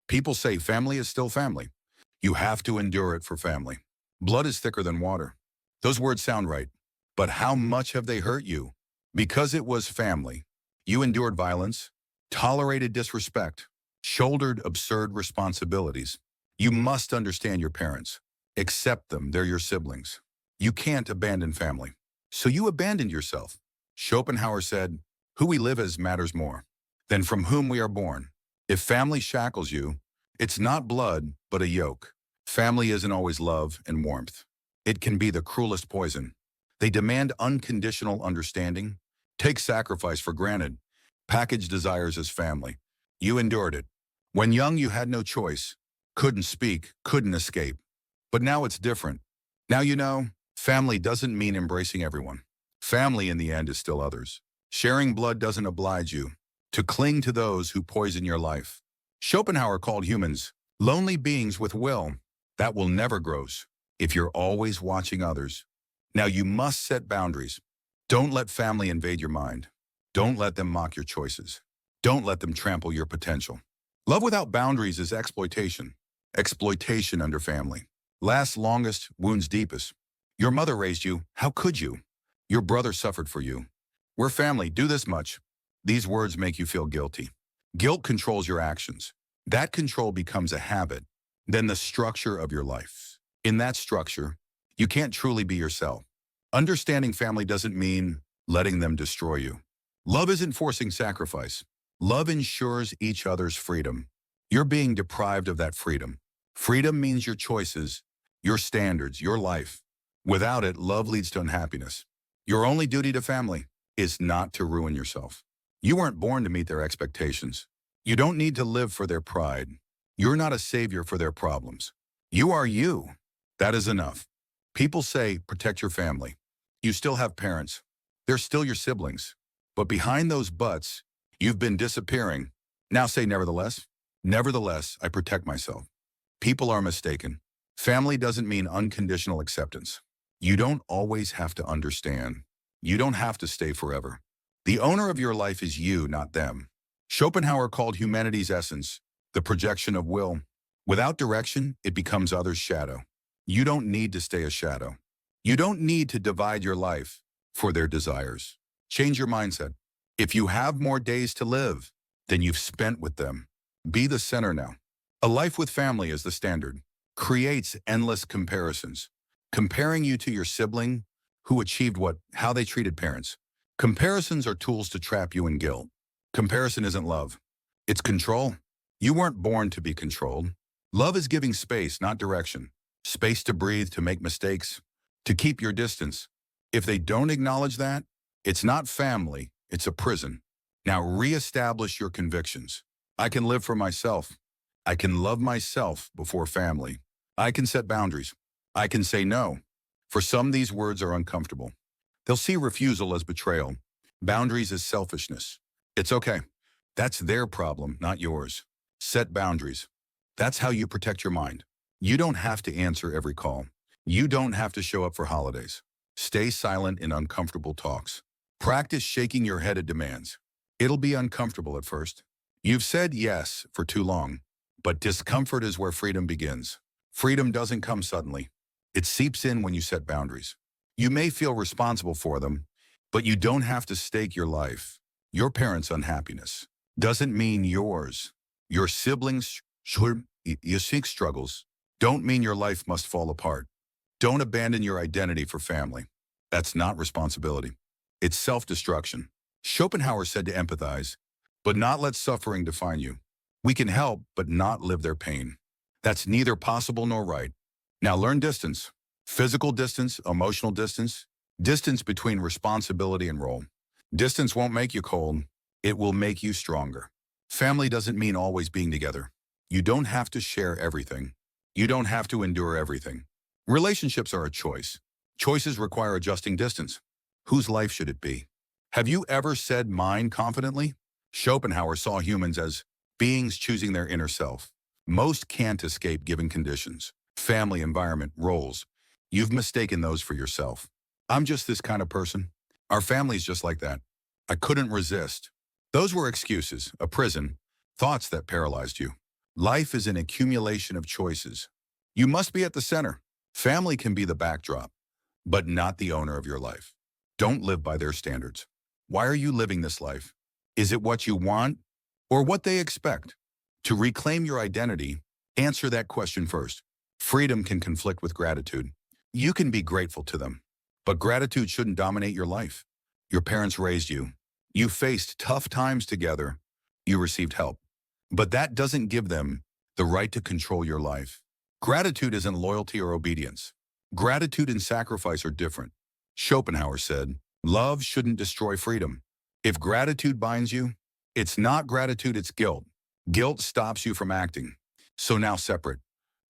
People say family is still family. You have to endure it for family. Blood is thicker than water. Those words sound right. But how much have they hurt you? Because it was family. You endured violence, tolerated disrespect, shouldered absurd responsibilities. You must understand your parents. Accept them, they're your siblings. You can't abandon family. So you abandoned yourself. Schopenhauer said, "Who we live as matters more than from whom we are born." If family shackles you, it's not blood, but a yoke. Family isn't always love and warmth. It can be the cruelest poison. They demand unconditional understanding, take sacrifice for granted, package desires as family. You endured it. When young, you had no choice, couldn't speak, couldn't escape. But now it's different. Now you know, family doesn't mean embracing everyone. Family in the end is still others. Sharing blood doesn't oblige you to cling to those who poison your life. Schopenhauer called humans lonely beings with will that will never grows if you're always watching others. Now you must set boundaries. Don't let family invade your mind. Don't let them mock your choices. Don't let them trample your potential. Love without boundaries is exploitation. Exploitation under family. Lasts longest, wounds deepest. Your mother raised you. How could you? Your brother suffered for you. We're family. Do this much. These words make you feel guilty. Guilt controls your actions. That control becomes a habit, then the structure of your life. In that structure, you can't truly be yourself. Understanding family doesn't mean letting them destroy you. Love isn't forcing sacrifice. Love ensures each other's freedom. You're being deprived of that freedom. Freedom means your choices, your standards, your life. Without it, love leads to unhappiness. Your only duty to family is not to ruin yourself. You weren't born to meet their expectations. You don't need to live for their pride. You're not a savior for their problems. You are you. That is enough. People say, protect your family. You still have parents. They're still your siblings. But behind those buts, you've been disappearing. Now say nevertheless. Nevertheless, I protect myself. People are mistaken. Family doesn't mean unconditional acceptance. You don't always have to understand. You don't have to stay forever. The owner of your life is you, not them. Schopenhauer called humanity's essence the projection of will. Without direction, it becomes others' shadow. You don't need to stay a shadow. You don't need to divide your life for their desires. Change your mindset. If you have more days to live than you've spent with them, be the center now. A life with family is the standard. Creates endless comparisons. Comparing you to your sibling who achieved what, how they treated parents. Comparisons are tools to trap you in guilt. Comparison isn't love. It's control. You weren't born to be controlled. Love is giving space, not direction. Space to breathe, to make mistakes, to keep your distance. If they don't acknowledge that, it's not family, it's a prison. Now reestablish your convictions. I can live for myself. I can love myself before family. I can set boundaries. I can say no. For some, these words are uncomfortable. They'll see refusal as betrayal, boundaries as selfishness. It's okay. That's their problem, not yours. Set boundaries. That's how you protect your mind. You don't have to answer every call. You don't have to show up for holidays. Stay silent in uncomfortable talks. Practice shaking your head at demands. It'll be uncomfortable at first. You've said yes for too long, but discomfort is where freedom begins. Freedom doesn't come suddenly. It seeps in when you set boundaries. You may feel responsible for them, but you don't have to stake your life. Your parents' unhappiness doesn't mean yours. Your siblings' struggles don't mean your life must fall apart. Don't abandon your identity for family. That's not responsibility. It's self-destruction. Schopenhauer said to empathize, but not let suffering define you. We can help, but not live their pain. That's neither possible nor right. Now learn distance. Physical distance, emotional distance, distance between responsibility and role. Distance won't make you cold. It will make you stronger. Family doesn't mean always being together. You don't have to share everything. You don't have to endure everything. Relationships are a choice. Choices require adjusting distance. Whose life should it be? Have you ever said mine confidently? Schopenhauer saw humans as beings choosing their inner self. Most can't escape given conditions. Family, environment, roles. You've mistaken those for yourself. I'm just this kind of person. Our family's just like that. I couldn't resist. Those were excuses, a prison, thoughts that paralyzed you. Life is an accumulation of choices. You must be at the center. Family can be the backdrop, but not the owner of your life. Don't live by their standards. Why are you living this life? Is it what you want or what they expect? To reclaim your identity, answer that question first. Freedom can conflict with gratitude. You can be grateful to them, but gratitude shouldn't dominate your life. Your parents raised you. You faced tough times together. You received help. But that doesn't give them the right to control your life. Gratitude isn't loyalty or obedience. Gratitude and sacrifice are different. Schopenhauer said, love shouldn't destroy freedom. If gratitude binds you, it's not gratitude, it's guilt. Guilt stops you from acting. So now separate.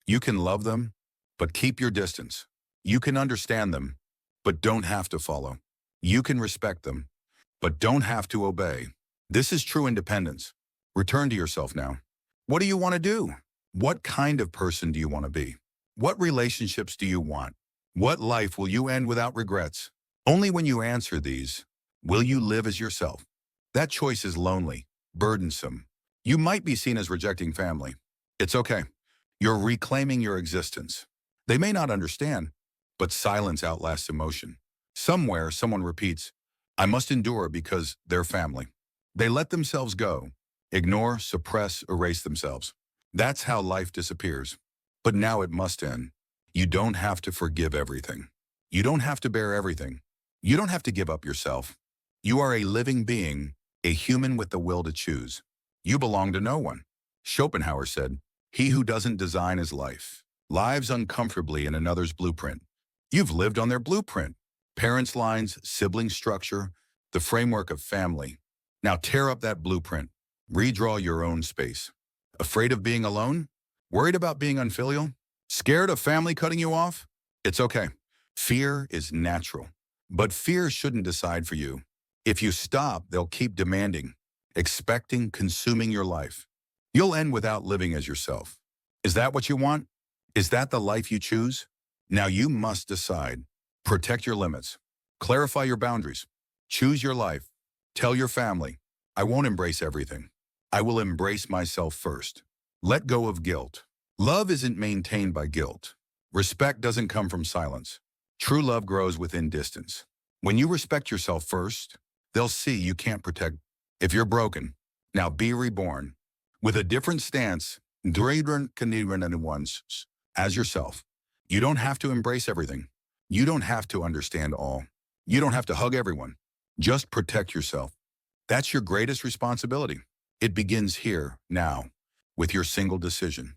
You can love them, but keep your distance. You can understand them, but don't have to follow. You can respect them, but don't have to obey. This is true independence. Return to yourself now. What do you want to do? What kind of person do you want to be? What relationships do you want? What life will you end without regrets? Only when you answer these, will you live as yourself. That choice is lonely, burdensome. You might be seen as rejecting family. It's okay. You're reclaiming your existence. They may not understand, but silence outlasts emotion. Somewhere, someone repeats, I must endure because they're family. They let themselves go. Ignore, suppress, erase themselves. That's how life disappears. But now it must end. You don't have to forgive everything. You don't have to bear everything. You don't have to give up yourself. You are a living being, a human with the will to choose. You belong to no one. Schopenhauer said, he who doesn't design his life lives uncomfortably in another's blueprint. You've lived on their blueprint. Parents' lines, sibling structure, the framework of family. Now tear up that blueprint. Redraw your own space. Afraid of being alone? Worried about being unfilial? Scared of family cutting you off? It's okay. Fear is natural. But fear shouldn't decide for you. If you stop, they'll keep demanding, expecting, consuming your life. You'll end without living as yourself. Is that what you want? Is that the life you choose? Now you must decide. Protect your limits. Clarify your boundaries. Choose your life. Tell your family, I won't embrace everything. I will embrace myself first. Let go of guilt. Love isn't maintained by guilt. Respect doesn't come from silence. True love grows within distance. When you respect yourself first, they'll see you can't protect. If you're broken, now be reborn. With a different stance, as yourself. You don't have to embrace everything. You don't have to understand all. You don't have to hug everyone. Just protect yourself. That's your greatest responsibility. It begins here, now, with your single decision.